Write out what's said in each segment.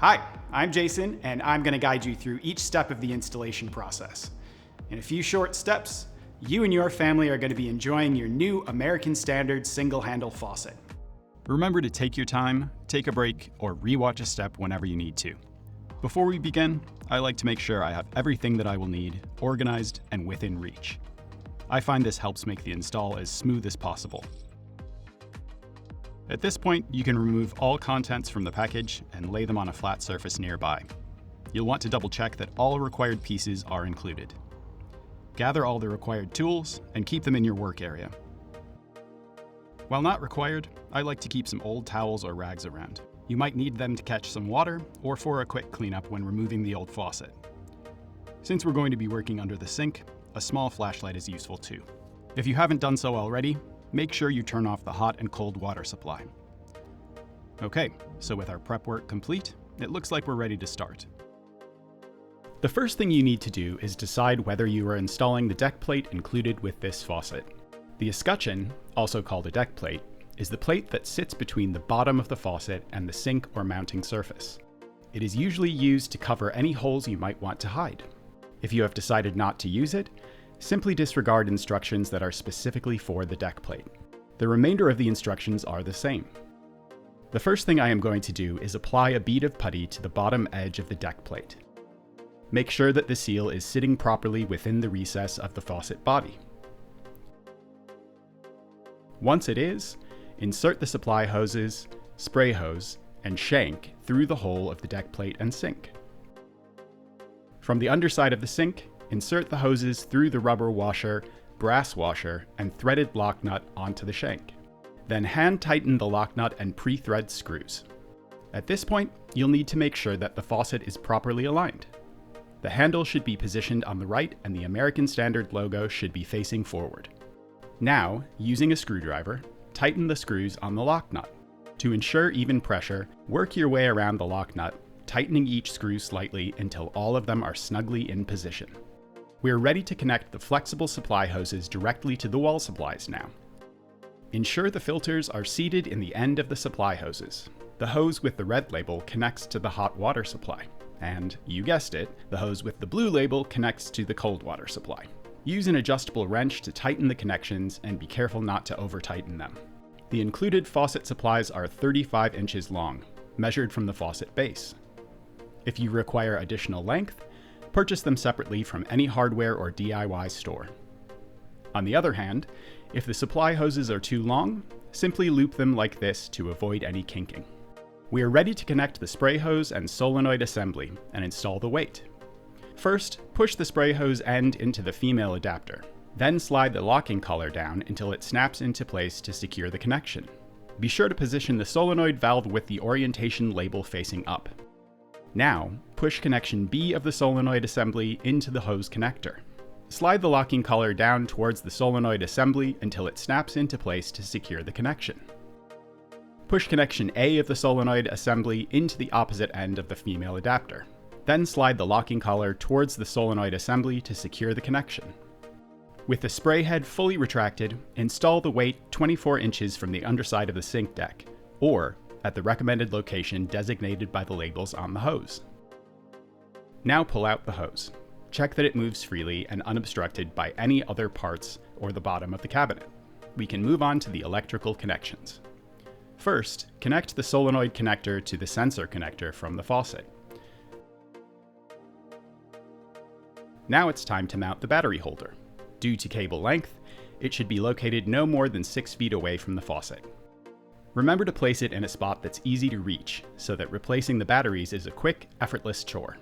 Hi, I'm Jason, and I'm going to guide you through each step of the installation process. In a few short steps, you and your family are going to be enjoying your new American Standard single-handle faucet. Remember to take your time, take a break, or rewatch a step whenever you need to. Before we begin, I like to make sure I have everything that I will need organized and within reach. I find this helps make the install as smooth as possible. At this point, you can remove all contents from the package and lay them on a flat surface nearby. You'll want to double check that all required pieces are included. Gather all the required tools and keep them in your work area. While not required, I like to keep some old towels or rags around. You might need them to catch some water or for a quick cleanup when removing the old faucet. Since we're going to be working under the sink, a small flashlight is useful too. If you haven't done so already, make sure you turn off the hot and cold water supply. Okay, so with our prep work complete, it looks like we're ready to start. The first thing you need to do is decide whether you are installing the deck plate included with this faucet. The escutcheon, also called a deck plate, is the plate that sits between the bottom of the faucet and the sink or mounting surface. It is usually used to cover any holes you might want to hide. If you have decided not to use it, simply disregard instructions that are specifically for the deck plate. The remainder of the instructions are the same. The first thing I am going to do is apply a bead of putty to the bottom edge of the deck plate. Make sure that the seal is sitting properly within the recess of the faucet body. Once it is, insert the supply hoses, spray hose, and shank through the hole of the deck plate and sink. From the underside of the sink, insert the hoses through the rubber washer, brass washer, and threaded lock nut onto the shank. Then hand tighten the lock nut and pre-thread screws. At this point, you'll need to make sure that the faucet is properly aligned. The handle should be positioned on the right and the American Standard logo should be facing forward. Now, using a screwdriver, tighten the screws on the lock nut. To ensure even pressure, work your way around the lock nut, tightening each screw slightly until all of them are snugly in position. We are ready to connect the flexible supply hoses directly to the wall supplies now. Ensure the filters are seated in the end of the supply hoses. The hose with the red label connects to the hot water supply. And, you guessed it, the hose with the blue label connects to the cold water supply. Use an adjustable wrench to tighten the connections and be careful not to over-tighten them. The included faucet supplies are 35 inches long, measured from the faucet base. If you require additional length, purchase them separately from any hardware or DIY store. On the other hand, if the supply hoses are too long, simply loop them like this to avoid any kinking. We are ready to connect the spray hose and solenoid assembly and install the weight. First, push the spray hose end into the female adapter. Then slide the locking collar down until it snaps into place to secure the connection. Be sure to position the solenoid valve with the orientation label facing up. Now, push connection B of the solenoid assembly into the hose connector. Slide the locking collar down towards the solenoid assembly until it snaps into place to secure the connection. Push connection A of the solenoid assembly into the opposite end of the female adapter. Then slide the locking collar towards the solenoid assembly to secure the connection. With the spray head fully retracted, install the weight 24 inches from the underside of the sink deck, or at the recommended location designated by the labels on the hose. Now pull out the hose. Check that it moves freely and unobstructed by any other parts or the bottom of the cabinet. We can move on to the electrical connections. First, connect the solenoid connector to the sensor connector from the faucet. Now it's time to mount the battery holder. Due to cable length, it should be located no more than 6 feet away from the faucet. Remember to place it in a spot that's easy to reach, so that replacing the batteries is a quick, effortless chore.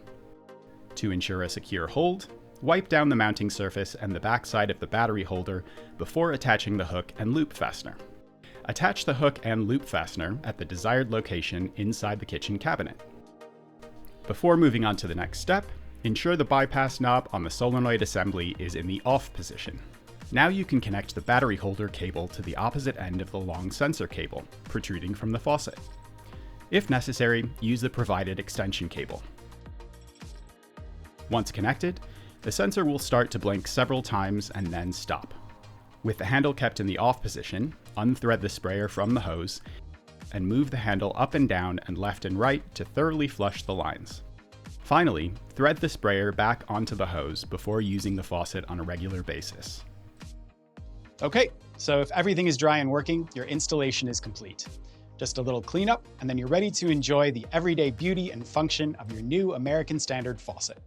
To ensure a secure hold, wipe down the mounting surface and the back side of the battery holder before attaching the hook and loop fastener. Attach the hook and loop fastener at the desired location inside the kitchen cabinet. Before moving on to the next step, ensure the bypass knob on the solenoid assembly is in the off position. Now you can connect the battery holder cable to the opposite end of the long sensor cable, protruding from the faucet. If necessary, use the provided extension cable. Once connected, the sensor will start to blink several times and then stop. With the handle kept in the off position, unthread the sprayer from the hose and move the handle up and down and left and right to thoroughly flush the lines. Finally, thread the sprayer back onto the hose before using the faucet on a regular basis. Okay, so if everything is dry and working, your installation is complete. Just a little cleanup, and then you're ready to enjoy the everyday beauty and function of your new American Standard faucet.